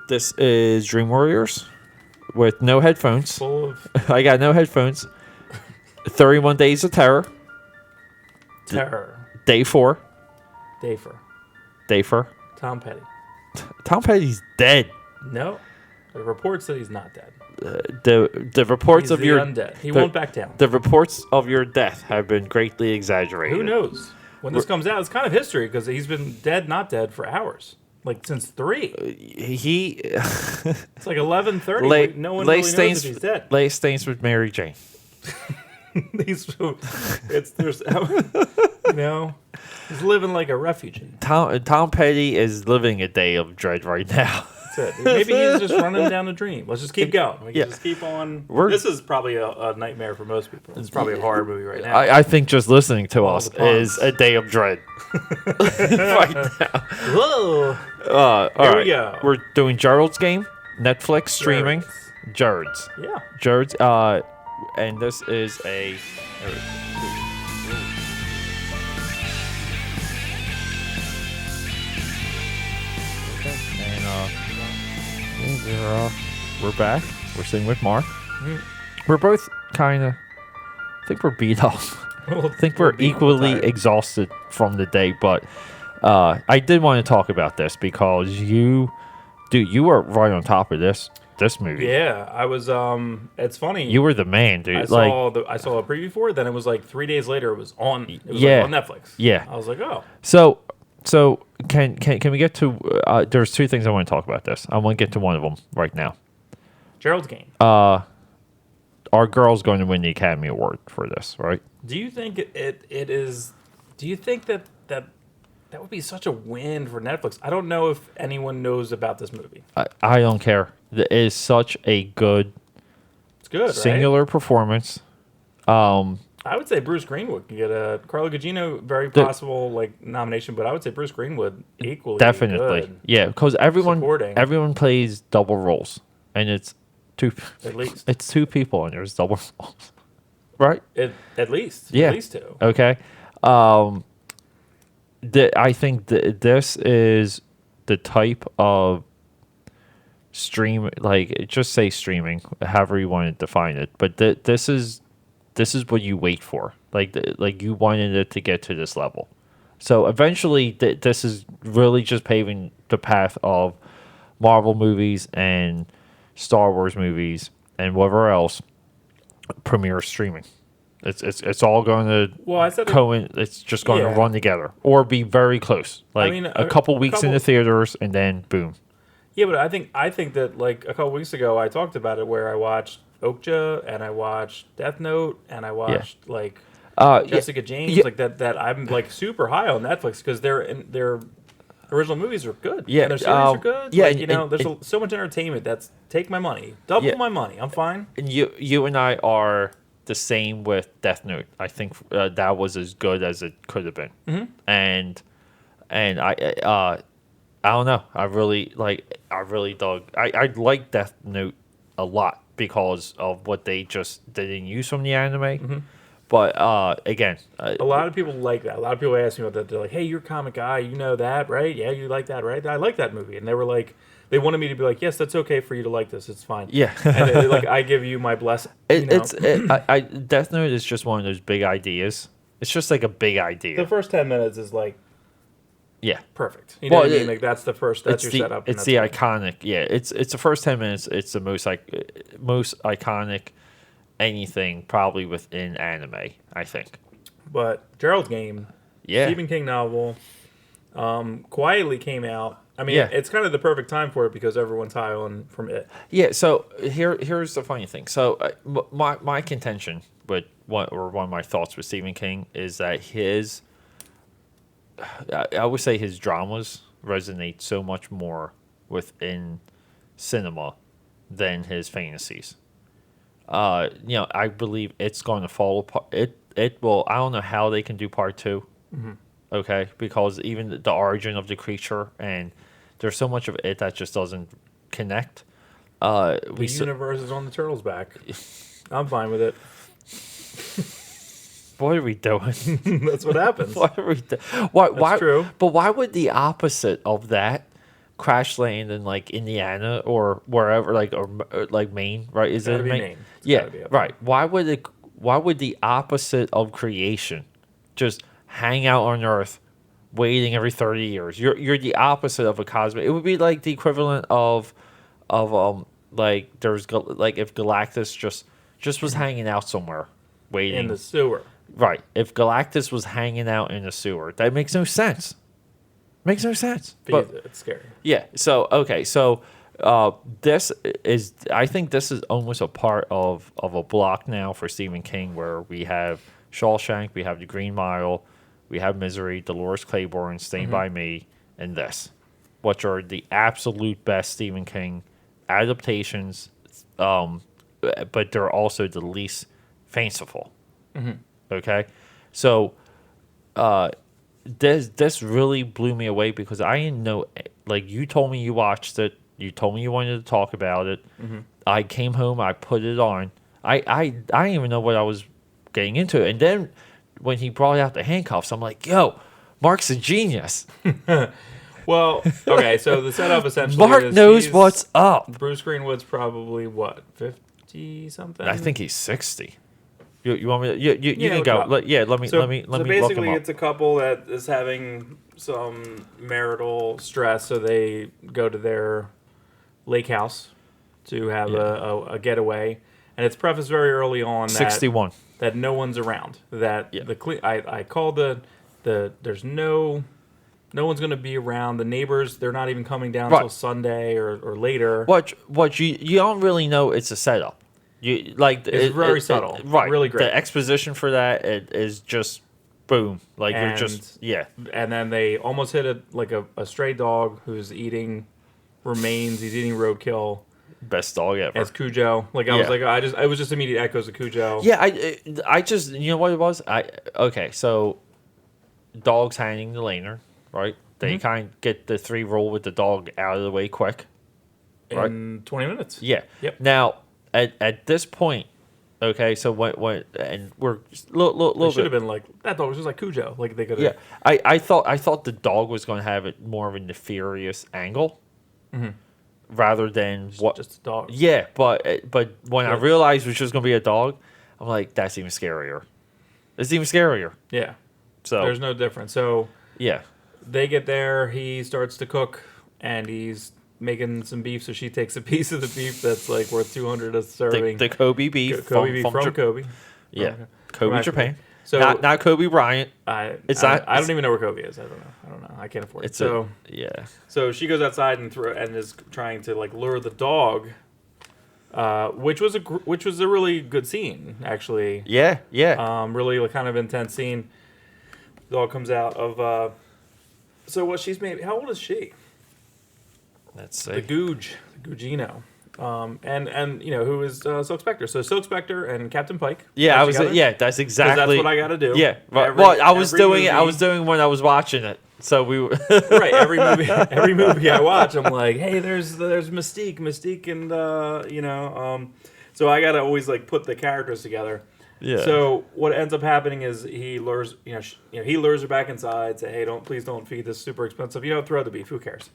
This is Dream Warriors with no headphones. Full of I got no headphones. 31 Days of Terror. terror. Day 4. Day for Tom Petty. Tom Petty's dead. No. The reports that he's not dead. The reports He's of the your undead. He won't back down. The reports of your death have been greatly exaggerated. Who knows? When this comes out, it's kind of history because he's been dead, not dead for hours. Like since 3. It's like 11:30. No one really knows if he's dead. Lay stains with Mary Jane. He's living like a refugee. Tom Petty is living a day of dread right now. That's it. Maybe he's just running down a dream. Let's just keep going. We can just keep on. This is probably a nightmare for most people. It's probably a horror movie right now. I think just listening to us is a day of dread right now. Whoa! All Here right. we go. We're doing Gerald's game, Netflix streaming. Gerald's. Yeah. Gerald's. And this is a. We're back. We're sitting with Mark. We're both kind of. I think we're beat up. I think we're equally exhausted from the day, but I did want to talk about this because you were right on top of this movie. Yeah, I was. It's funny. You were the man, dude. I saw a preview for it. Then it was like 3 days later. It was on. It was yeah, on Netflix. Yeah. I was like, oh. So can we get to? There's 2 things I want to talk about. This I want to get to one of them right now. Gerald's game. Our girl's going to win the Academy Award for this, right? Do you think it is? Do you think that would be such a win for Netflix? I don't know if anyone knows about this movie. I don't care. It is such a good, it's good, singular performance. I would say Bruce Greenwood can get a Carla Gugino, very possible nomination, but I would say Bruce Greenwood equally definitely good. Yeah, because Supporting. everyone plays double roles, and it's 2 at least it's 2 people and there's double roles, right? At least 2. Okay. I think this is the type of stream, just say streaming, however you want to define it, but this is what you wait for. Like you wanted it to get to this level. So eventually, this is really just paving the path of Marvel movies and Star Wars movies and whatever else premiere streaming. It's all going to it's just going to run together or be very close. A couple weeks in the theaters and then boom. Yeah, but I think that a couple weeks ago I talked about it where I watched Okja and I watched Death Note and I watched Jessica James that I'm super high on Netflix because their original movies are good. Yeah, and their series are good. Yeah, there's so much entertainment. Take my money, double my money. I'm fine. And you and I are the same with Death Note. I think that was as good as it could have been. Mm-hmm. And I don't know. I really dug. I like Death Note a lot because of what they didn't use from the anime. Mm-hmm. But again, a lot of people like that. A lot of people ask me about that. They're like, "Hey, you're a comic guy. You know that, right? Yeah, you like that, right? I like that movie." And they were like, they wanted me to be like, "Yes, that's okay for you to like this. It's fine." Yeah. And I give you my blessing. Death Note is just one of those big ideas. It's just like a big idea. The first 10 minutes is perfect. You know well, what I mean? That's the first. That's your setup. It's the iconic. Yeah, it's the first 10 minutes. It's the most iconic anything probably within anime, I think. But Gerald's game, Stephen King novel, quietly came out. I mean, it's kind of the perfect time for it because everyone's high on from it. Yeah. So here's the funny thing. So my contention with one of my thoughts with Stephen King is that I would say his dramas resonate so much more within cinema than his fantasies. I believe it's going to fall apart. It will. I don't know how they can do part 2. Mm-hmm. Okay, because even the origin of the creature and there's so much of it that just doesn't connect. The universe is on the turtle's back. I'm fine with it. What are we doing? That's what happens. What are we doing? That's true. But why would the opposite of that crash land in like Indiana or wherever, like or like Maine, right? Is it Maine? Maine. Yeah, right. Why would it? Why would the opposite of creation just hang out on Earth, waiting every 30 years? You're the opposite of a cosmic. It would be like the equivalent of like like if Galactus just was hanging out somewhere, waiting in the sewer. Right. If Galactus was hanging out in the sewer, that makes no sense. Makes no sense. But it's scary. yeah. So okay. So this is. I think this is almost a part of a block now for Stephen King, where we have Shawshank, we have The Green Mile, we have Misery, Dolores Claiborne, Stay by Me, and this, which are the absolute best Stephen King adaptations. But they're also the least fanciful. Okay, so this really blew me away because I didn't know. Like, you told me you watched it, you told me you wanted to talk about it. I came home, I put it on. I didn't even know what I was getting into, and then when he brought out the handcuffs, I'm like, yo, Mark's a genius. Well, okay, so the setup essentially Mark knows what's up. Bruce Greenwood's probably what, 50 something? I think he's 60. You want me to, you can go. Let me So look him basically up. it's a couple that is having some marital stress, so they go to their lake house to have a getaway, and it's prefaced very early on 61 that no one's around. That I called the there's no one's going to be around. The neighbors, they're not even coming down until Sunday or later. What you don't really know, it's a setup. You like it's very subtle, right? Really great. The exposition for that is just boom. Like, you're just And then they almost hit a stray dog who's eating remains. He's eating roadkill. Best dog ever. As Cujo. Like, I was like, I was just immediate echoes of Cujo. Yeah, I just, you know what it was? Okay, so dogs hanging the laner, right? They kind of get the 3 roll with the dog out of the way quick. Right? In 20 minutes. Yeah. Yep. Now, at this point, okay, so what and we're little should have been like, that dog was just like Cujo. Like, they could have. Yeah. I thought the dog was going to have it more of a nefarious angle. Rather than just a dog. Yeah, but when I realized it was just going to be a dog, I'm like, that's even scarier. It's even scarier. Yeah. So there's no difference. So yeah, they get there. He starts to cook, and he's making some beef. So she takes a piece of the beef that's like worth $200 a serving. The Kobe beef, from Kobe. Yeah, Kobe, Japan. So not Kobe Bryant. I don't even know where Kobe is. I don't know. I can't afford it. So she goes outside and is trying to like lure the dog, which was a really good scene, actually. Yeah. Really like, kind of intense scene. The dog comes out of. So what she's made? How old is she? Let's see. The Gugino. And you know, who is Silk Spectre? So Silk Spectre and Captain Pike. Yeah, that's exactly. That's what I got to do. Yeah, I was doing it. I was doing when I was watching it. So we were right. Every movie I watch, I'm like, hey, there's Mystique, and so I got to always like put the characters together. Yeah. So what ends up happening is he lures, he lures her back inside. Say, hey, please don't feed this super expensive. Throw the beef. Who cares?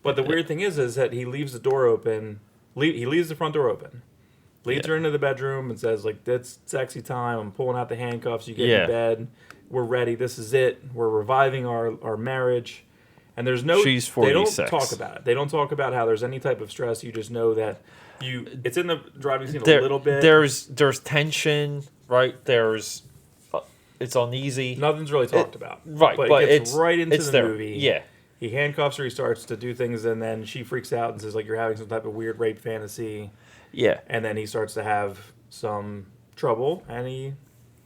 But the weird thing is that he leaves the door open. He leaves the front door open, leads her into the bedroom, and says, like, "That's sexy time. I'm pulling out the handcuffs. You get in bed. We're ready. This is it. We're reviving our marriage." And there's no. She's 46. They don't talk about it. They don't talk about how there's any type of stress. You just know that it's in the driving scene a little bit. There's tension, right? It's uneasy. Nothing's really talked about, right? But it gets right into the there. movie. Yeah. He handcuffs her, he starts to do things, and then she freaks out and says, like, you're having some type of weird rape fantasy. Yeah. And then he starts to have some trouble, and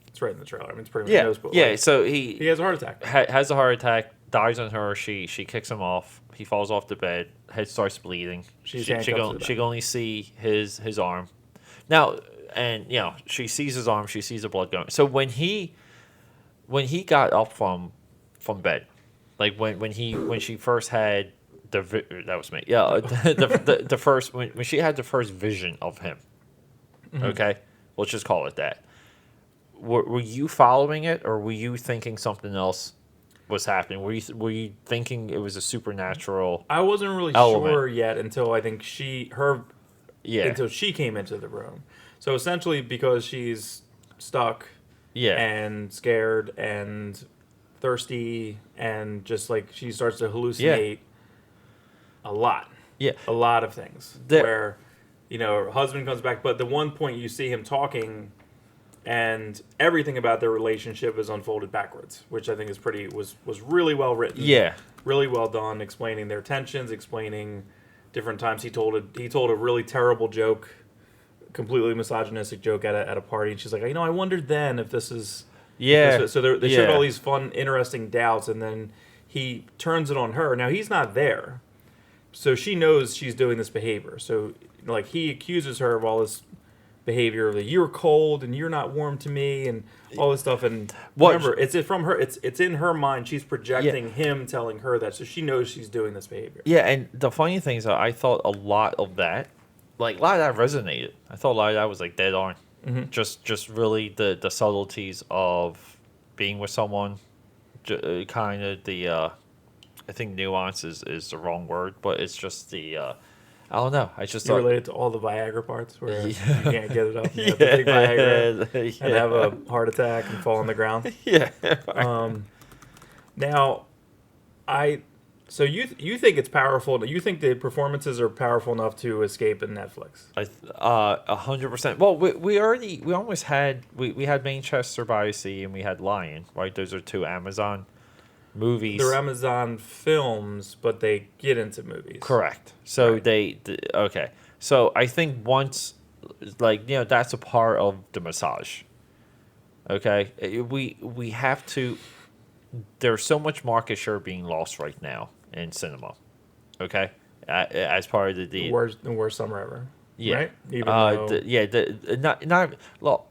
it's right in the trailer. I mean, it's pretty much no spoiler. Yeah, so he has a heart attack. Has a heart attack, dies on her, she kicks him off, he falls off the bed, head starts bleeding. She can only see his arm. Now, and, she sees his arm, she sees the blood going. So when he got up from bed, like when she first had that was me. Yeah, the first when she had the first vision of him. Okay, let's just call it that. Were you following it, or were you thinking something else? was happening? Were you thinking it was a supernatural I wasn't really element? sure yet until I think Yeah, until she came into the room. So essentially, because she's stuck yeah, and scared and thirsty and just like she starts to yeah, hallucinate a lot, yeah. a lot of things. There, Where, her husband comes back, but the one point you see him talking, and everything about their relationship is unfolded backwards, which I think is was really well written, yeah, really well done, explaining their tensions, explaining different times he told a really terrible joke, completely misogynistic joke at a party, and she's like, I wondered then if this is yeah, so they showed all yeah, these fun, interesting doubts, and then he turns it on her. Now he's not there, so she knows she's doing this behavior. So like he accuses her of all this behavior of you're cold and you're not warm to me and all this stuff. And remember, it's from her. It's in her mind. She's projecting him telling her that, so she knows she's doing this behavior. Yeah, and the funny thing is, I thought a lot of that, like a lot of that resonated. I thought a lot of that was like dead on. Mm-hmm. Just really the subtleties of being with someone, kind of the I think nuance is the wrong word, but it's just the I don't know. I just You thought relate it to all the Viagra parts where you yeah, can't get it up and you have to take Viagra yeah, and have a heart attack and fall on the ground. yeah. Now, so you think it's powerful? You think the performances are powerful enough to escape in Netflix? 100%. Well, we almost had we had Manchester by the Sea and we had Lion, right? Those are two Amazon movies. They're Amazon films, but they get into movies. Correct. So Right. okay. So I think once, like that's a part of the massage. Okay, we have to. There's so much market share being lost right now in cinema. Okay, as part of the The deal. worst summer ever. Yeah. Right? Even though Yeah. Not. Look,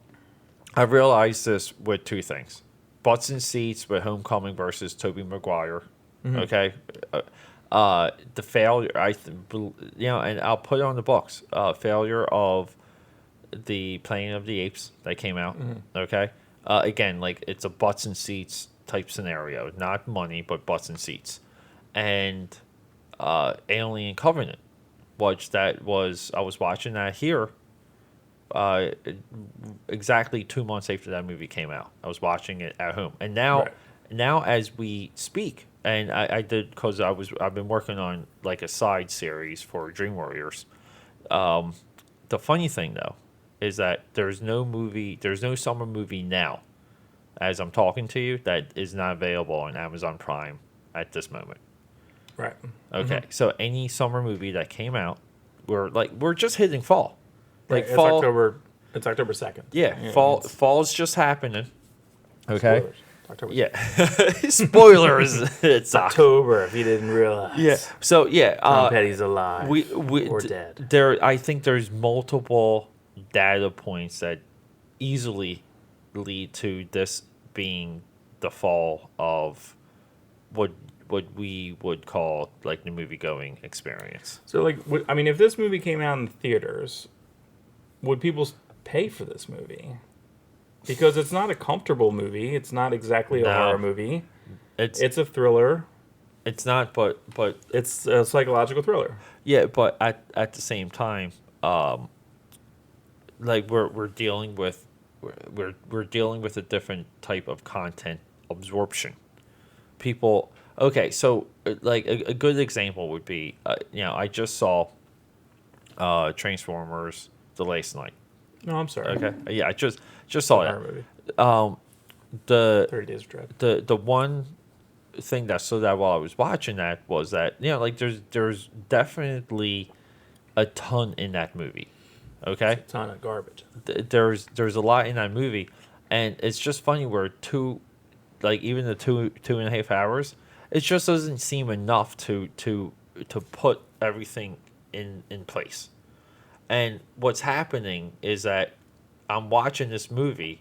I realized this with two things: butts and seats with Homecoming versus Tobey Maguire. Mhm. Okay. The failure. And I'll put it on the books. Failure of the Planet of the Apes that came out. Mhm. Okay. Again, like it's a butts and seats type scenario, not money, but butts and seats, and Alien Covenant, I was watching that here. Uh, exactly 2 months after that movie came out, I was watching it at home, and now, Right. now as we speak, and I did because I've been working on like a side series for Dream Warriors. The funny thing though is that there's no summer movie now, as I'm talking to you, that is not available on Amazon Prime at this moment. Right. Okay, so any summer movie that came out, we're just hitting fall. Right. Like fall, It's October 2nd. yeah, fall's just happening. Okay, Spoilers. October. yeah, spoilers. It's October. If you didn't realize. yeah. So yeah, Tom Petty's alive. we or dead. I think there's multiple data points that easily lead to this being the fall of what we would call like the movie going experience. So like, if this movie came out in theaters, would people pay for this movie? Because it's not a comfortable movie. It's not exactly a horror movie. It's a thriller. It's not, but It's a psychological thriller. yeah, but at the same time, like we're dealing with we're dealing with a different type of content absorption. People, okay, so like a good example would be, I just saw Transformers the last night. No, I'm sorry. Okay, yeah, I just saw Horror that. movie. The 30 Days of Dread. the one thing that stood out while I was watching that was that like there's definitely a ton in that movie. Okay, It's a ton of garbage. There's a lot in that movie, and it's just funny where even the 2.5 hours, it just doesn't seem enough to put everything in place. And what's happening is that I'm watching this movie.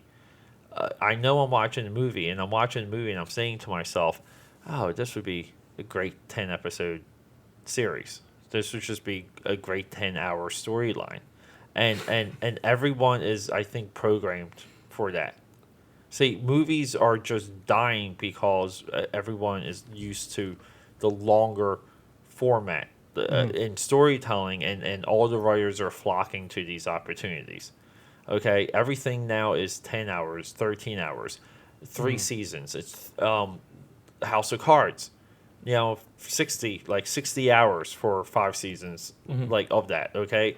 I know I'm watching the movie, and I'm saying to myself, "Oh, this would be a great 10-episode series. This would just be a great 10-hour storyline," and everyone is, I think, programmed for that. See, movies are just dying because everyone is used to the longer format in storytelling, and all the writers are flocking to these opportunities. Okay, everything now is 10 hours, 13 hours, 3 seasons. It's House of Cards, 60 hours for 5 seasons, like of that. Okay,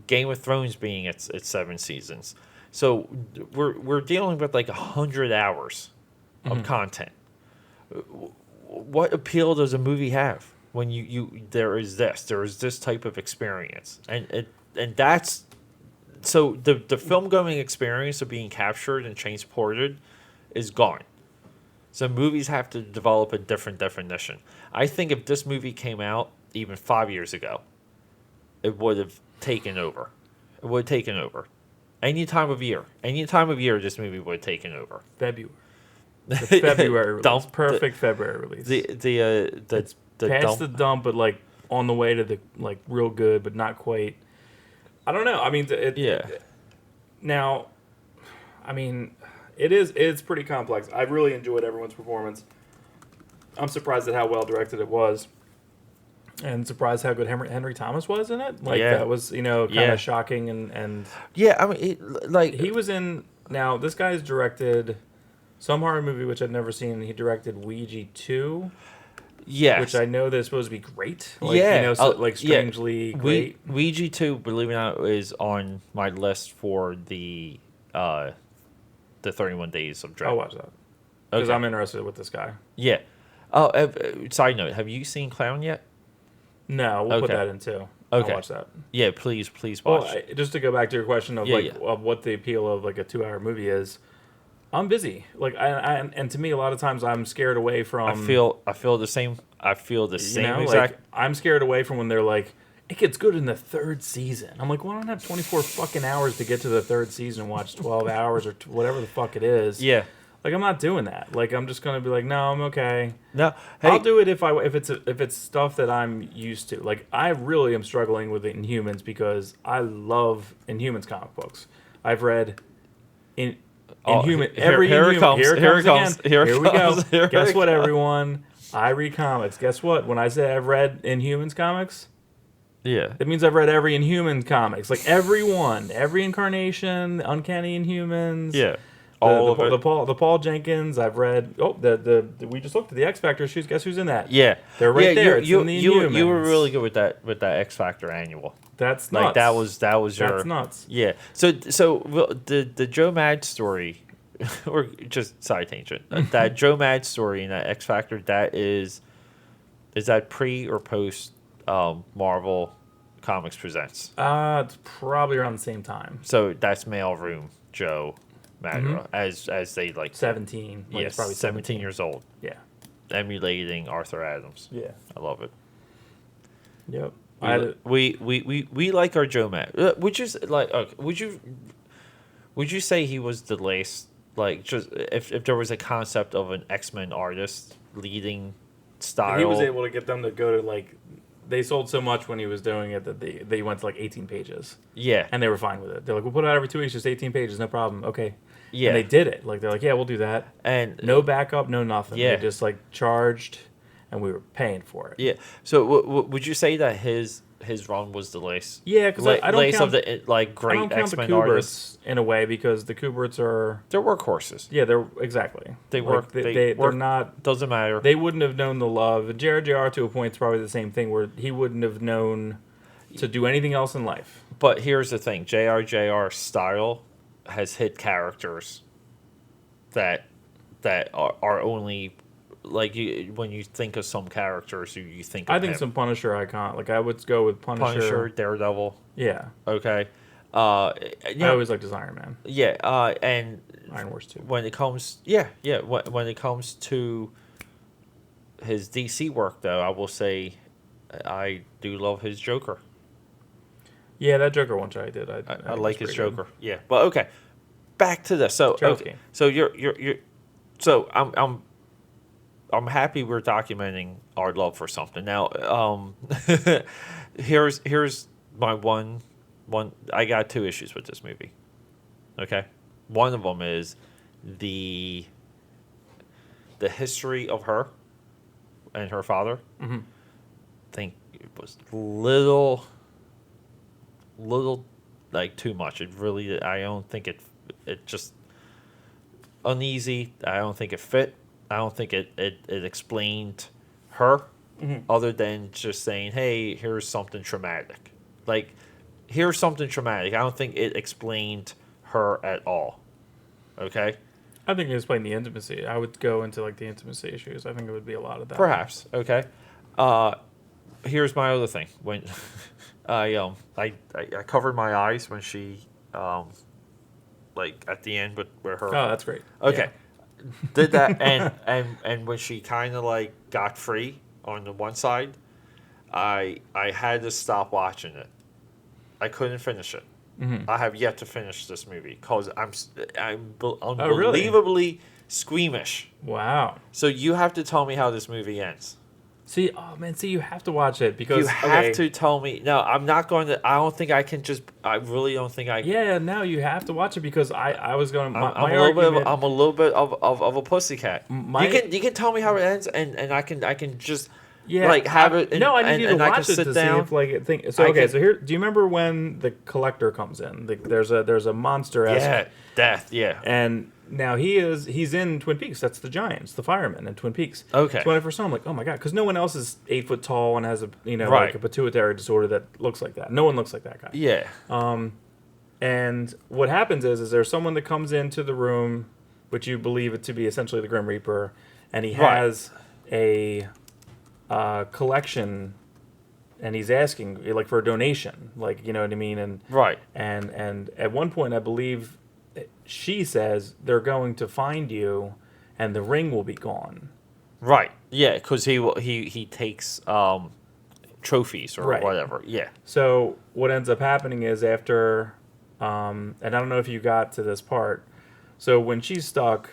Game of Thrones being its 7 seasons. So we're dealing with like 100 hours of content. What appeal does a movie have when there is this type of experience, and that's so the film going experience of being captured and transported is gone. So movies have to develop a different definition. I think if this movie came out even 5 years ago, it would have taken over. It would have taken over. Any time of year, this movie would have taken over. February. The February release. Perfect February release. It's past dump. the dump, but like on the way to the like real good, but not quite. I don't know. I mean, now, I mean, it's pretty complex. I really enjoyed everyone's performance. I'm surprised at how well directed it was, and surprised how good Henry Thomas was in it. Like that was kind of shocking and yeah. I mean, he was in. Now this guy's directed some horror movie which I've never seen. He directed Ouija 2. Yes. Which I know they're supposed to be great. Strangely great. Ouija 2, believe it or not, is on my list for the 31 Days of Dread. I'll watch that. Because I'm interested with this guy. Yeah. Oh, side note, have you seen Clown yet? No, we'll put that in too. Okay. I'll watch that. Yeah, please watch. Well, just to go back to your question of of what the appeal of like a 2-hour movie is, I'm busy. Like and to me, a lot of times I'm scared away from. I feel the same. I feel the same exact. Like, I'm scared away from when they're like, it gets good in the 3rd season. I'm like, well, I don't have 24 fucking hours to get to the 3rd season and watch 12 hours or whatever the fuck it is. Yeah. Like, I'm not doing that. Like, I'm just gonna be like, no, I'm okay. No, hey. I'll do it if it's stuff that I'm used to. Like, I really am struggling with Inhumans because I love Inhumans comic books. I've read Inhuman every here Inhuman. It comes. Here it comes. Here we go. Guess what, everyone? I read comics. Guess what? When I say I've read Inhumans comics, it means I've read every Inhumans comics, like every one, every incarnation, Uncanny Inhumans. Yeah. All of it. The Paul Jenkins. I've read. Oh, we just looked at the X Factor. Guess who's in that? Yeah, they're right there. It's in the Inhumans. You were really good with that X Factor annual. That's nuts. Like that was your. That's nuts. Yeah. So the Joe Mad story, or just side tangent. That Joe Mad story and that X Factor, is that pre or post Marvel Comics Presents? It's probably around the same time. So that's mailroom Joe Mad, as they like 17. Like yes, probably 17 years old. Yeah. Emulating Arthur Adams. Yeah. I love it. Yep. We like our Joe Mad. Would you like? Okay, would you say he was the last? Like, just if there was a concept of an X-Men artist leading style, he was able to get them to go to like. They sold so much when he was doing it that they went to like 18 pages. Yeah. And they were fine with it. They're like, we'll put it out every 2 weeks, just 18 pages, no problem. Okay. Yeah. And they did it. Like, they're like, yeah, we'll do that. And no backup, no nothing. Yeah. They just like charged, and we were paying for it. Yeah. So would you say that his run was the lace? Yeah, because I don't count of the great X-Men artists in a way, because the Kuberts are they're workhorses. Yeah, they're exactly. They work. They're not. Doesn't matter. They wouldn't have known the love. And Jared Jr. to a point is probably the same thing, where he wouldn't have known to do anything else in life. But here's the thing: JRJR style has hit characters that are only. Like when you think of some characters, you think. I think some Punisher icon. Like I would go with Punisher, Daredevil. Yeah. Okay. I always liked his Iron Man. Yeah. And Iron Wars 2. When it comes, when it comes to his DC work, though, I will say I do love his Joker. Yeah, that Joker one shot I did. I like his Joker. Good. Yeah, but okay. Back to this. So okay. So you're. So I'm happy we're documenting our love for something. Now, here's my one. I got 2 issues with this movie. Okay, one of them is the history of her and her father. Mm-hmm. I think it was little like too much. It really, I don't think it just uneasy. I don't think it fit. I don't think it explained her, other than just saying, hey, here's something traumatic. Like, here's something traumatic. I don't think it explained her at all. Okay? I think it explained the intimacy. I would go into like the intimacy issues. I think it would be a lot of that. Perhaps. Okay. Here's my other thing. When I covered my eyes when she like at the end with where her. Oh, that's great. Okay. Yeah. Did that and when she kind of like got free on the one side, I had to stop watching it. I couldn't finish it. Mm-hmm. I have yet to finish this movie because I'm unbelievably squeamish. Wow. So you have to tell me how this movie ends. See, you have to watch it because you have to tell me. No, I'm not going to. I don't think I can just. I really don't think I. Yeah, no, you have to watch it because I was going. I'm a little bit of a pussycat. You can tell me how it ends, and I can just. Yeah, like have it. And, no, I need you to watch it to see if So here, do you remember when the collector comes in? There's a monster. Yeah, death. Yeah, and now he's in Twin Peaks. That's the Giants, the firemen in Twin Peaks. Okay. So when I first saw him, I'm like, oh my god, because no one else is 8 foot tall and has a like a pituitary disorder that looks like that. No one looks like that guy. Yeah. And what happens is there's someone that comes into the room, which you believe it to be essentially the Grim Reaper, and he has a collection, and he's asking like for a donation, like, you know what I mean, and and at one point I believe she says they're going to find you, and the ring will be gone. Right. Yeah, because he takes trophies or whatever. Yeah. So what ends up happening is after, and I don't know if you got to this part. So when she's stuck,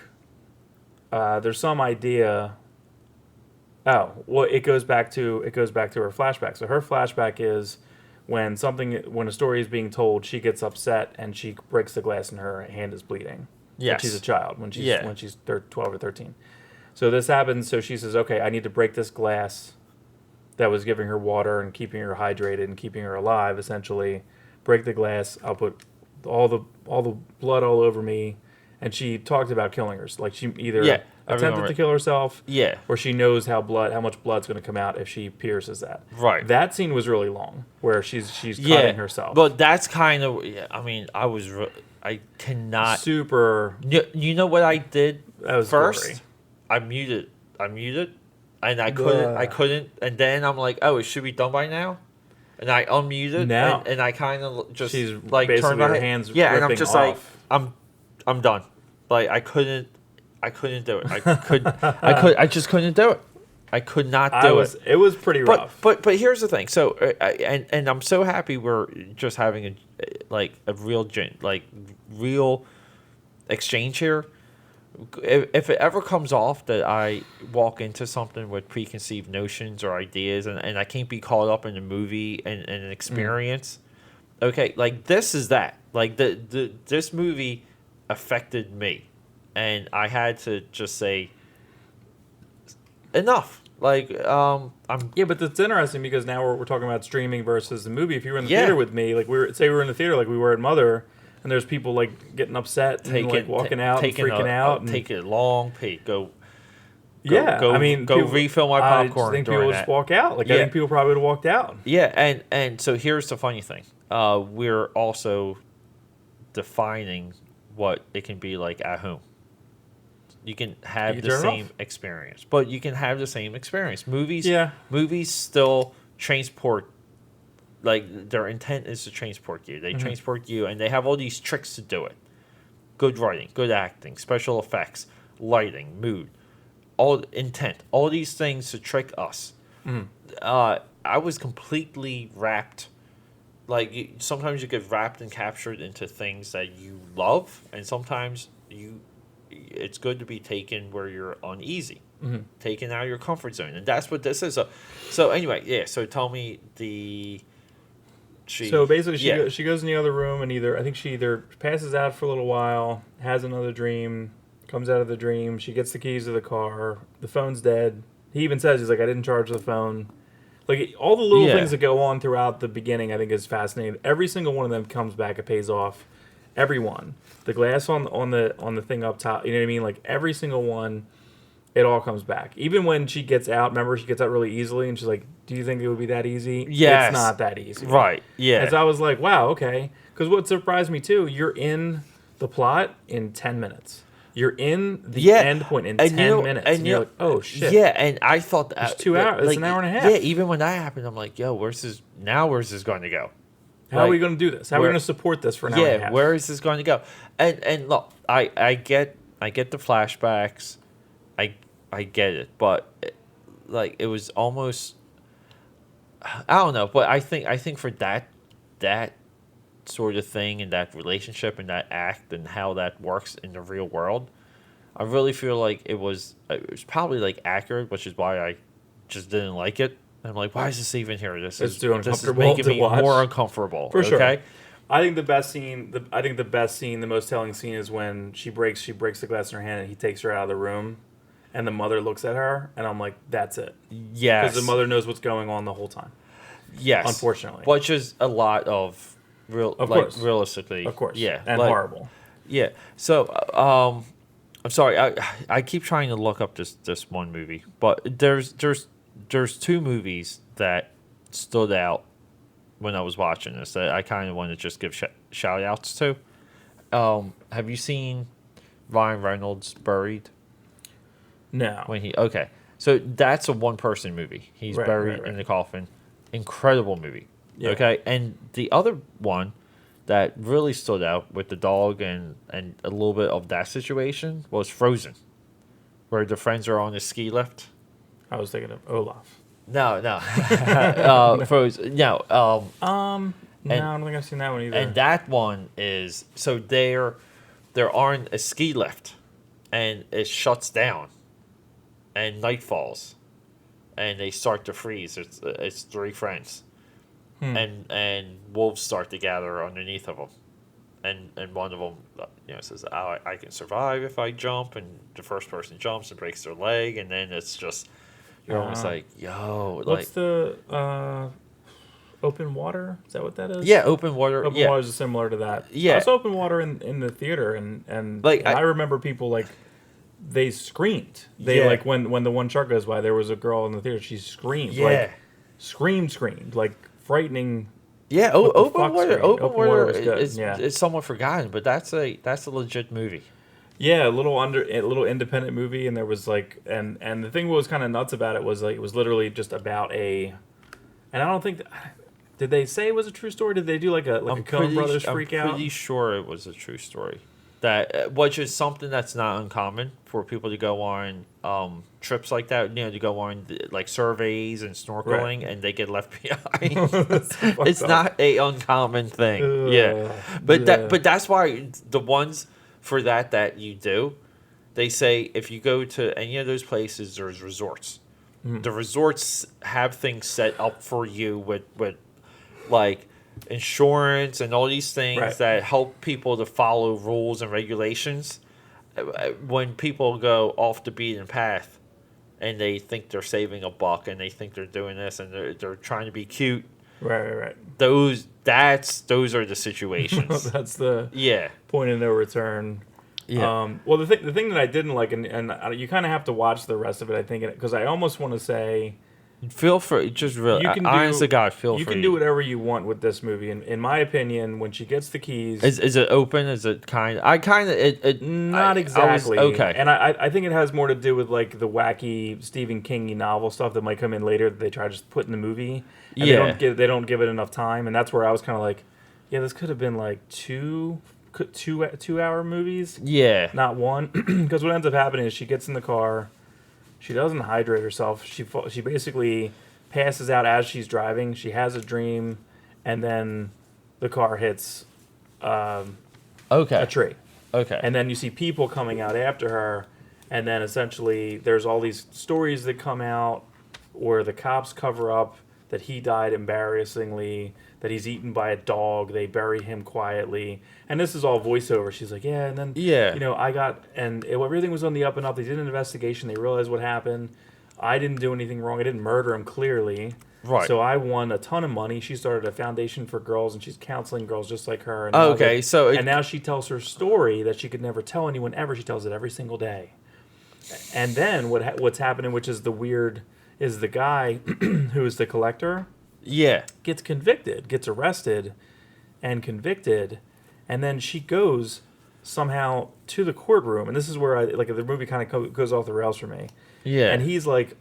there's some idea. Oh, well, it goes back to her flashback. So her flashback is when a story is being told, she gets upset and she breaks the glass and her hand is bleeding. Yes. When she's a child, when she's 12 or 13. So this happens. So she says, "Okay, I need to break this glass that was giving her water and keeping her hydrated and keeping her alive. Essentially, break the glass. I'll put all the blood all over me." And she talked about killing her. Like she either attempted to kill herself, or she knows how much blood's going to come out if she pierces that. Right. That scene was really long, where she's cutting herself. But that's kind of. Yeah, I mean, I cannot. Super. You know what I did that was first? Gory. I muted, and I couldn't, and then I'm like, oh, it should be done by now. And I unmuted, and I kind of just like turned my hands. Yeah, and I'm just off. Like, I'm done. Like I couldn't do it. I just couldn't do it. I could not do it. It was pretty rough. But here's the thing. So and I'm so happy we're just having a real exchange here. If it ever comes off that I walk into something with preconceived notions or ideas and I can't be caught up in a movie and an experience, okay, like this is that. Like this movie affected me, and I had to just say enough. Like but that's interesting because now we're talking about streaming versus the movie. If you were in the theater with me, like we were in the theater like we were at Mother, and there's people like getting upset and like walking out and freaking out and take a long peek. Go people, refill my popcorn. I think people just walk out. Like I think people probably would have walked out. Yeah, and so here's the funny thing. We're also defining what it can be like at home. You can have the same experience, but you can have the same experience. Movies still transport. Like their intent is to transport you. They transport you, and they have all these tricks to do it. Good writing, good acting, special effects, lighting, mood, all intent, all these things to trick us. I was completely wrapped. Like sometimes you get wrapped and captured into things that you love, and sometimes it's good to be taken where you're uneasy, taken out of your comfort zone, and that's what this is. So anyway, so tell me So basically, she goes in the other room and I think she either passes out for a little while, has another dream, comes out of the dream. She gets the keys to the car. The phone's dead. He even says, he's like, I didn't charge the phone. Like, all the little things that go on throughout the beginning, I think, is fascinating. Every single one of them comes back. It pays off. Every one. The glass on the thing up top. You know what I mean? Like, every single one, it all comes back. Even when she gets out, remember, she gets out really easily, and she's like, do you think it would be that easy? Yes. It's not that easy. Right, yeah. And so I was like, wow, okay. Because what surprised me, too, you're in the plot in 10 minutes. You're in the end point in 10 minutes. And you're like, oh, shit. Yeah, and I thought that... It's 2 hours. It's an hour and a half. Yeah, even when that happened, I'm like, yo, where's this going to go? How are we going to do this? How are we going to support this for an hour and a half? Yeah, where is this going to go? And look, I get the flashbacks. I get it, but it was almost... I don't know, but I think for that sort of thing and that relationship and that act and how that works in the real world, I really feel like it was probably accurate, which is why I just didn't like it. I'm like, why is this even here? This is making me more uncomfortable. For sure. Okay? I think the best scene, the most telling scene is when she breaks the glass in her hand and he takes her out of the room, and the mother looks at her, and I'm like, that's it. Yes. Because the mother knows what's going on the whole time. Yes. Unfortunately. Which is a lot of realistically. Of course. Yeah. And horrible. Yeah. So, I'm sorry. I keep trying to look up this one movie, but there's two movies that stood out when I was watching this that I kind of want to just give shout outs to. Have you seen Ryan Reynolds Buried? No. Okay. So that's a one-person movie. He's buried in the coffin. Incredible movie. Yeah. Okay. And the other one that really stood out with the dog and a little bit of that situation was Frozen, where the friends are on a ski lift. I was thinking of Olaf. No. Frozen. No. No, I don't think I've seen that one either. And that one is so they're on a ski lift, and it shuts down, and night falls, and they start to freeze. It's three friends, and wolves start to gather underneath of them, and one of them says, "Oh, I can survive if I jump," and the first person jumps and breaks their leg, and then it's just you're almost like, yo, what's the open water? Is that what that is? Yeah, open water. Open water is similar to that. Yeah, it's open water in the theater, and I remember people they screamed. They when the one shark goes by, there was a girl in the theater. She screamed. Yeah, screamed frightening. Yeah, open water. Open water was good. It's somewhat forgotten, but that's a legit movie. Yeah, a little independent movie, and there was and the thing what was kind of nuts about it was it was literally just about and I don't think did they say it was a true story? Did they do a Coen Brothers freak out? I'm pretty sure it was a true story. Which is something that's not uncommon for people to go on trips like that. To go on surveys and snorkeling, and they get left behind. It's not a uncommon thing. But that's why the ones for that you do, they say if you go to any of those places, there's resorts. Mm-hmm. The resorts have things set up for you with insurance and all these things that help people to follow rules and regulations. When people go off the beaten path and they think they're saving a buck and they think they're doing this and they're trying to be cute. Right. Those are the situations. That's the point of no return. Yeah. Well, the thing that I didn't like, and you kind of have to watch the rest of it, I think, because I almost want to say, feel free, just really, honest to God, feel free. You can do whatever you want with this movie. In my opinion, when she gets the keys, is it open? Is it kind of? Not exactly. Okay. And I think it has more to do with the wacky Stephen King novel stuff that might come in later that they try to just put in the movie. And they don't give it enough time, and that's where I was kind of like, yeah, this could have been two 2-hour movies. Yeah. Not one. Because what ends up happening is she gets in the car. She doesn't hydrate herself. She basically passes out as she's driving. She has a dream, and then the car hits a tree. Okay. And then you see people coming out after her, and then essentially there's all these stories that come out where the cops cover up that he died embarrassingly, that he's eaten by a dog. They bury him quietly, and this is all voiceover. She's like, yeah, and then everything was on the up and up. They did an investigation. They realized what happened. I didn't do anything wrong. I didn't murder him clearly. Right. So I won a ton of money. She started a foundation for girls, and she's counseling girls just like her. And and now she tells her story that she could never tell anyone ever. She tells it every single day. And then what's happening, which is the weird, is the guy who is the collector. Yeah. Gets convicted, gets arrested, and convicted, and then she goes somehow to the courtroom, and this is where the movie kind of goes off the rails for me. Yeah. And he's like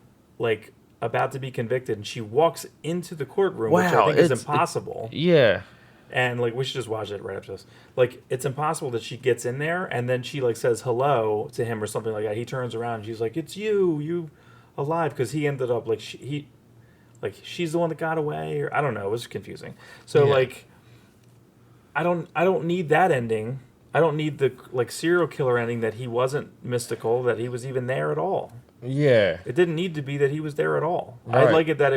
about to be convicted, and she walks into the courtroom, which I think is impossible. Yeah. And we should just watch it right after this. It's impossible that she gets in there, and then she says hello to him or something like that. He turns around, and she's like, "It's you alive?" Because he ended up she's the one that got away, or I don't know. It was confusing. So I don't need that ending. I don't need the serial killer ending that he wasn't mystical, that he was even there at all. Yeah. It didn't need to be that he was there at all. Right. I like it that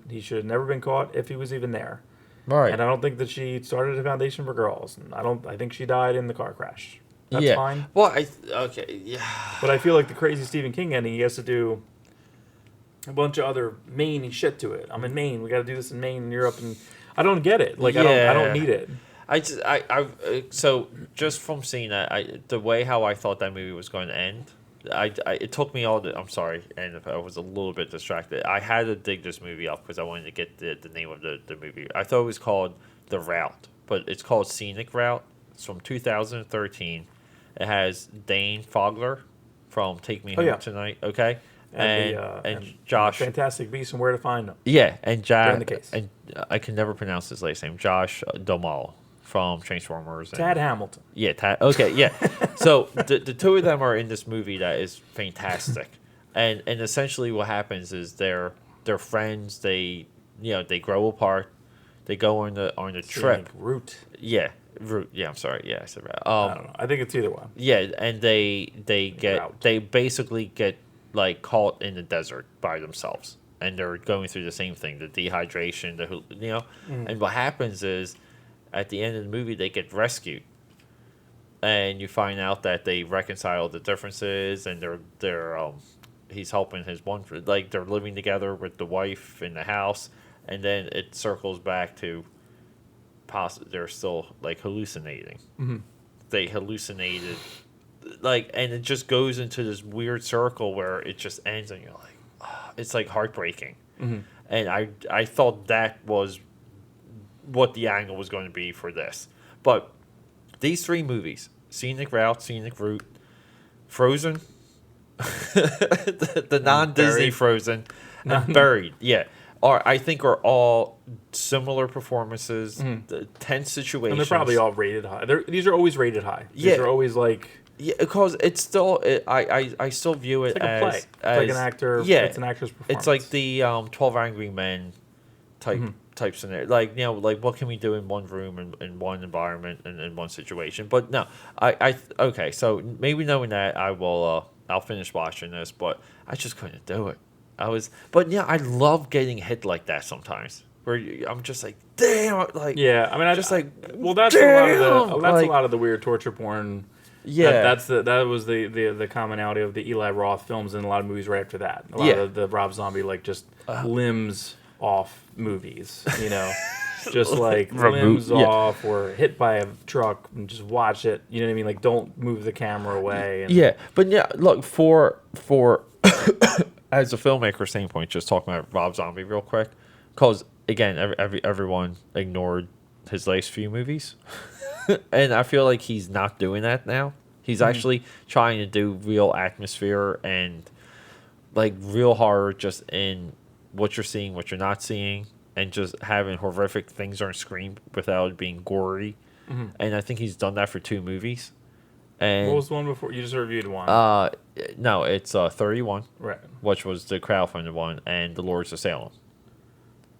he should have never been caught if he was even there. Right. And I don't think that she started a foundation for girls. And I think she died in the car crash. That's fine. Well, yeah. But I feel like the crazy Stephen King ending, he has to do a bunch of other Maine shit to it. I'm in Maine. We got to do this in Maine and Europe, and I don't get it. I don't need it. So just from seeing that, the way how I thought that movie was going to end, it took me I'm sorry, and if I was a little bit distracted, I had to dig this movie up because I wanted to get the name of the movie. I thought it was called The Route, but it's called Scenic Route. It's from 2013. It has Dane Fogler from Take Me Home Tonight. Okay. And Josh, Fantastic Beasts and Where to Find Them. Yeah, and Josh, in the case. and I can never pronounce his last name. Josh Duhamel from Transformers. Tad Hamilton. Yeah, Okay, yeah. So the two of them are in this movie that is fantastic, and essentially what happens is they're friends. They grow apart. They go on the trip. Route. Yeah. Route. Yeah, I'm sorry. Yeah, I said route. I don't know. I think it's either one. Yeah, and they basically get caught in the desert by themselves, and they're going through the same thing, the dehydration, and what happens is at the end of the movie they get rescued, and you find out that they reconcile the differences, and they're he's helping his one, they're living together with the wife in the house, and then it circles back to they're still hallucinating. Mm-hmm. They hallucinated, and it just goes into this weird circle where it just ends, and you're like, oh, it's heartbreaking. Mm-hmm. And I thought that was what the angle was going to be for this. But these three movies, Scenic Route, Frozen, the non-Disney Buried. Frozen, and Buried, I think are all similar performances, tense situations. And they're probably all rated high. These are always rated high. These are always yeah, because it's still I still view it it's like a play. as It's like an actor. Yeah, It's an actor's performance. it's like the 12 Angry Men type scenario. What can we do in one room, in one environment, and in one situation? But no, okay. So maybe knowing that, I'll finish watching this, but I just couldn't do it. I love getting hit like that sometimes, where I'm just like, damn, well, that's damn! a lot of the weird torture porn. Yeah, that was the commonality of the Eli Roth films and a lot of movies right after that. A lot of the Rob Zombie limbs off movies, just limbs off or hit by a truck and just watch it. You know what I mean? Don't move the camera away. But look for as a filmmaker standpoint, just talking about Rob Zombie real quick, because again, everyone ignored his last few movies, and I feel like he's not doing that now. He's actually trying to do real atmosphere and real horror, just in what you're seeing, what you're not seeing, and just having horrific things on screen without it being gory. And I think he's done that for 2 movies. And what was the one before? You just reviewed one. No, it's 31, right? Which was the crowdfunded one, and the Lords of Salem.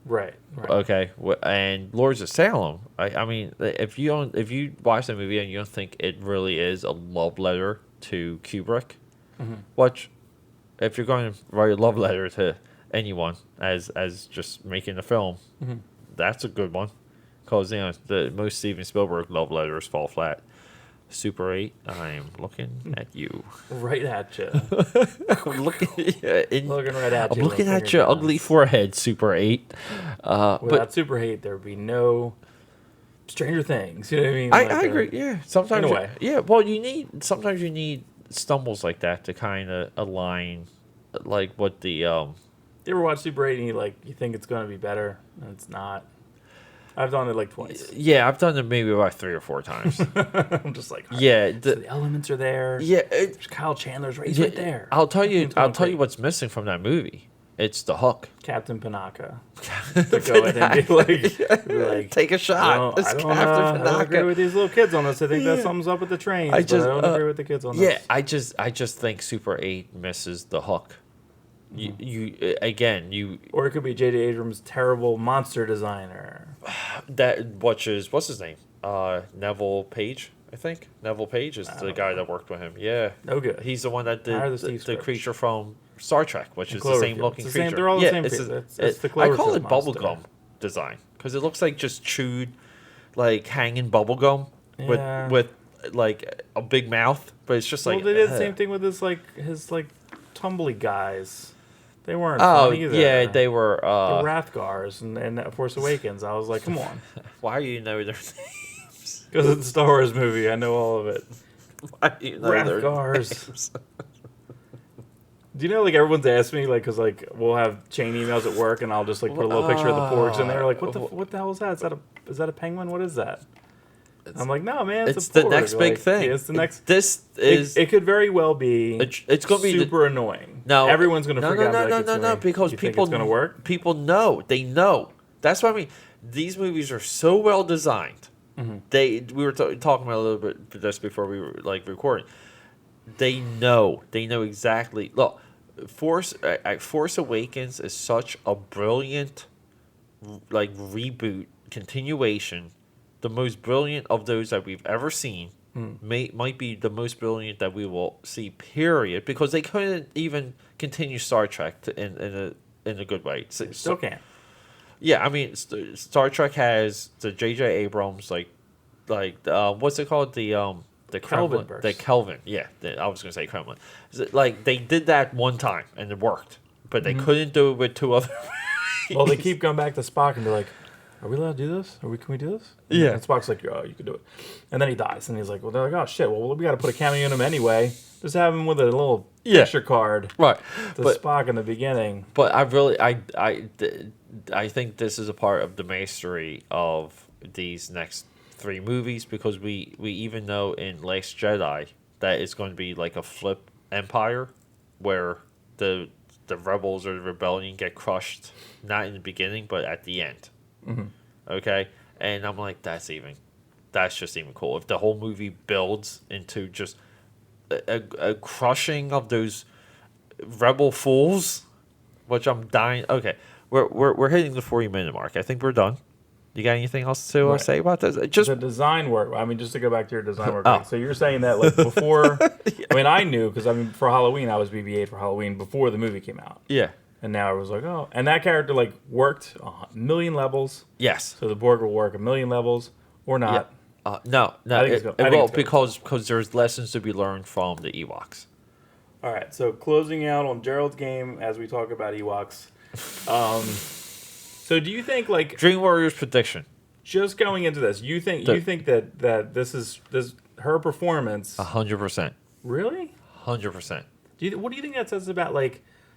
Right. Okay, and Lords of Salem. I mean, if you watch the movie and you don't think it really is a love letter to Kubrick, which, if you're going to write a love letter to anyone as just making a film, that's a good one. because the most Steven Spielberg love letters fall flat. Super 8, I'm looking at you. Right at you. I'm looking right at you. I'm looking at your ugly forehead, Super 8. Without Super 8, there would be no Stranger Things. You know what I mean? I agree. Yeah, sometimes. In a way. Yeah, well, sometimes you need stumbles like that to kind of align, like what the. You ever watch Super 8 and you think it's going to be better and it's not? I've done it like twice. Yeah, I've done it maybe about 3 or 4 times. I'm just like, yeah, so the elements are there. Yeah, there's Kyle Chandler's race right there. I'll tell you what's missing from that movie. It's the hook. Captain Panaka. To go ahead and be like, take a shot. I don't agree with these little kids on this. I think that sums up with the trains. I don't agree with the kids on this. Yeah, I just think Super 8 misses the hook. You or it could be J.J. Abrams' terrible monster designer. What's his name? Neville Page, I think. Neville Page is the guy that worked with him. Yeah, no good. He's the one that did the creature from Star Trek, which is the same looking creature. They're all the same. It's the Cloverfield I call it monster. bubblegum design because it looks like just chewed, like hanging bubblegum with like a big mouth, but it's just like. Well, they did the same thing with his tumbly guys. They weren't fun either. Yeah, they were... the Rathgars and Force Awakens. I was like, come on. Why do you know their names? Because it's a Star Wars movie. I know all of it. Why do you know Rathgars. Do you know, everyone's asked me, because, we'll have chain emails at work, and I'll just, put a little picture of the porgs in there. Like, what the hell is that? Is that a penguin? What is that? I'm like, no, man, it's a porg. The next big thing. Yeah, it's the next... It could very well be it's going to be super annoying. No. Everyone's going to freak out. No, because you people... Think it's going to work? People know. They know. That's what I mean. These movies are so well designed. Mm-hmm. We were talking about a little bit just before we were, recording. They know. They know exactly... Look, Force Awakens is such a brilliant, reboot, continuation. The most brilliant of those that we've ever seen might be the most brilliant that we will see, period, because they couldn't even continue Star Trek in a good way. Still can't. Yeah, I mean, Star Trek has the J.J. Abrams, what's it called? The Kelvin burst. The Kelvin, yeah. I was going to say Kremlin. They did that one time, and it worked. But they couldn't do it with 2 other movies. Well, they keep going back to Spock and be like, are we allowed to do this? Can we do this? Yeah. And Spock's like, oh, you can do it. And then he dies. And he's like, well, they're like, oh, shit. Well, we got to put a cameo in him anyway. Just have him with a little picture card. Right. To Spock in the beginning. But I think this is a part of the mastery of these next 3 movies, because we even know in Last Jedi that it's going to be like a flip empire where the rebels or the rebellion get crushed, not in the beginning, but at the end. Mm-hmm. Okay, and I'm like, that's just even cool. If the whole movie builds into just a crushing of those rebel fools, which I'm dying. Okay, we're hitting the 40-minute mark. I think we're done. You got anything else to say about this? Just the design work. I mean, just to go back to your design work. So you're saying that before? Yeah. I mean, I knew because for Halloween I was BB-8 for Halloween before the movie came out. Yeah. And now I was like, oh, and that character worked a million levels. Yes. So the Borg will work a million levels or not. Yeah. No, it will, because there's lessons to be learned from the Ewoks. All right. So closing out on Gerald's game as we talk about Ewoks. So do you think Dream Warriors prediction? Just going into this, you think that this is her performance? 100%. Really? 100%. What do you think that says about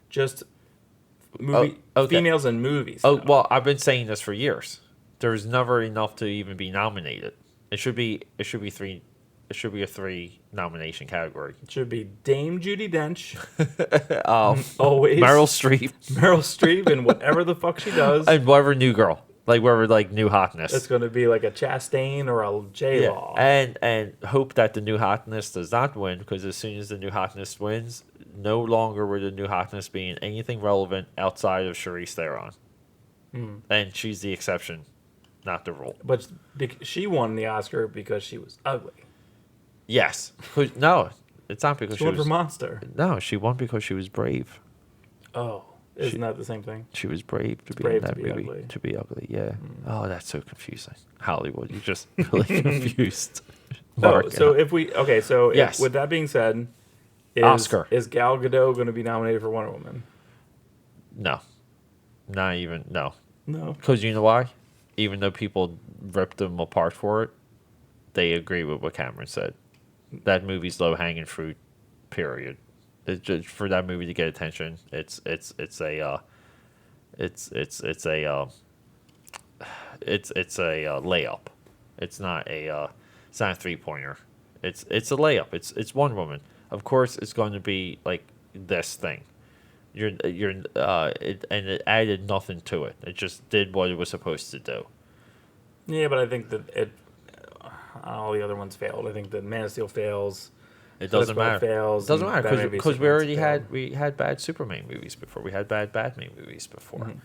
just females in movies? Oh, well, I've been saying this for years. There's never enough to even be nominated. It should be 3. It should be a 3 nomination category. It should be Dame Judi Dench. Always. Meryl Streep and whatever the fuck she does. And whatever new girl. Whatever new hotness. It's going to be a Chastain or a J-Law. Yeah. And hope that the new hotness does not win, because as soon as the new hotness wins, no longer will the new hotness be in anything relevant outside of Charlize Theron. Mm. And she's the exception, not the rule. But she won the Oscar because she was ugly. Yes. No, it's not because she won for Monster. No, she won because she was brave. Oh. Isn't that the same thing? She was brave to be in that movie. Ugly. To be ugly, yeah. Oh, that's so confusing. Hollywood, you're just really confused. With that being said, Oscar. Is Gal Gadot going to be nominated for Wonder Woman? No. Not even, no. No. Because you know why? Even though people ripped them apart for it, they agree with what Cameron said. That movie's low-hanging fruit, period. It's just for that movie to get attention. It's a layup. It's not a 3-pointer. It's a layup. It's Wonder Woman. Of course, it's going to be like this thing. And it added nothing to it. It just did what it was supposed to do. Yeah, but I think that all the other ones failed. I think that Man of Steel fails. It doesn't matter. Fails. It doesn't matter because we already had bad Superman movies before. We had bad Batman movies before. Mm-hmm.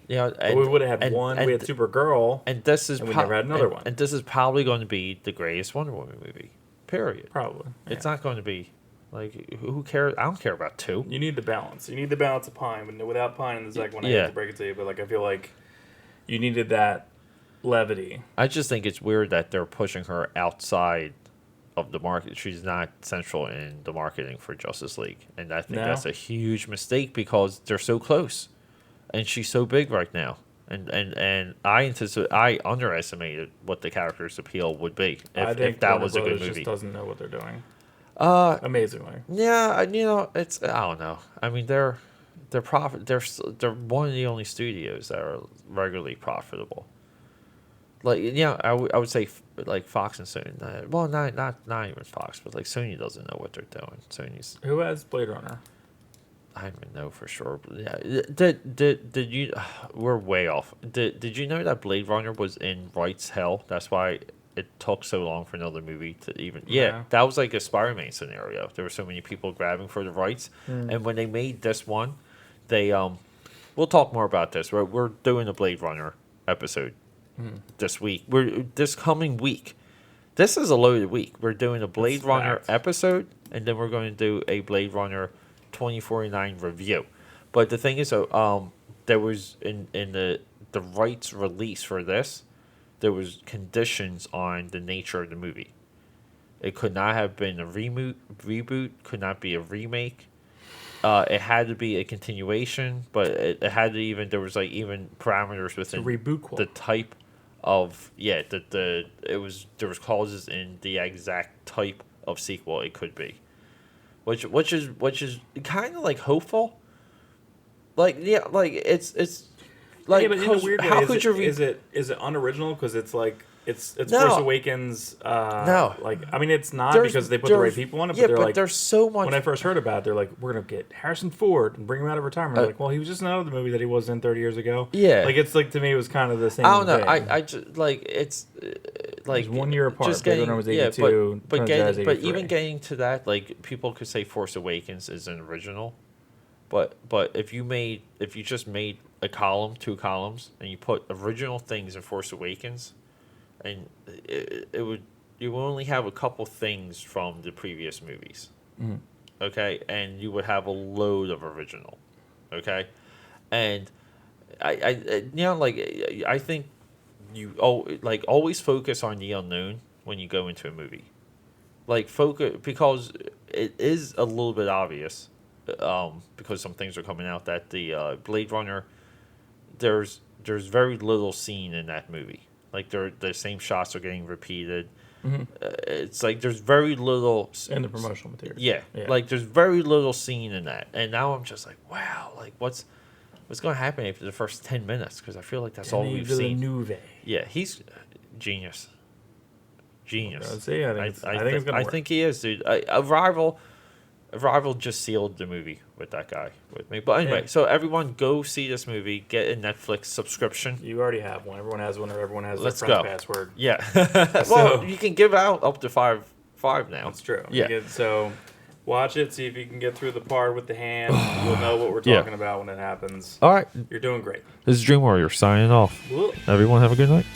Yeah, we would have had one. We had Supergirl, and we never had another one. And this is probably going to be the greatest Wonder Woman movie. Period. Probably. Yeah. It's not going to be like who cares? I don't care about 2. You need the balance. You need the balance of Pine, but without Pine in the second one, I hate to break it to you, but like I feel like you needed that levity. I just think it's weird that they're pushing her outside of the market. She's not central in the marketing for Justice League, and I think that's a huge mistake because they're so close, and she's so big right now. And I underestimated what the character's appeal would be if that was a good movie. Just doesn't know what they're doing. Amazingly. Yeah, it's I don't know. I mean, they're one of the only studios that are regularly profitable. Like I would say like Fox and Sony. Well, not even Fox, but like Sony doesn't know what they're doing. Sony's who has Blade Runner? I don't even know for sure. Yeah, did you? We're way off. Did you know that Blade Runner was in rights hell? That's why it took so long for another movie to even. Yeah, that was like a Spider-Man scenario. There were so many people grabbing for the rights, and when they made this one, they we'll talk more about this. We're doing a Blade Runner episode this week. This coming week. This is a loaded week. We're doing a Blade Runner episode, and then we're going to do a Blade Runner 2049 review. But the thing is, there was in the rights release for this, there was conditions on the nature of the movie. It could not have been a reboot, could not be a remake. It had to be a continuation, but it had to there was like even parameters within the type of there was clauses in the exact type of sequel it could be. Which is kind of like hopeful, like it's like but in a weird way, is it unoriginal because it's like it's Force Awakens? No, like I mean it's not because they put the right people on it. Yeah, but like, there's so much. When I first heard about it, they're like, we're gonna get Harrison Ford and bring him out of retirement. Like, well, he was just in another movie that he was in 30 years ago. Yeah, like it's like to me it was kind of the same. I don't know. Thing. I just like it's like 1 year apart. Just getting, was 82, but even getting to that, like people could say Force Awakens is an original, but if you just made a column, 2 columns, and you put original things in Force Awakens, and you would only have a couple things from the previous movies, okay, and you would have a load of original, okay, and I think you always focus on the unknown when you go into a movie, like focus because it is a little bit obvious, because some things are coming out that the Blade Runner, there's very little seen in that movie. Like the same shots are getting repeated. It's like there's very little in the promotional material. Yeah, like there's very little seen in that, and now I'm just like, wow, like what's going to happen after the first 10 minutes? Because I feel like that's all we've seen. Yeah, he's genius. See, I think it's gonna work. I think he is, dude. Arrival just sealed the movie with that guy with me. But anyway, so everyone go see this movie. Get a Netflix subscription. You already have one. Everyone has one, or everyone has Let's their friend's password. Yeah. Well, you can give out up to five now. That's true. Yeah. So watch it. See if you can get through the part with the hand. You'll know what we're talking about when it happens. All right. You're doing great. This is Dream Warrior signing off. Whoa. Everyone have a good night.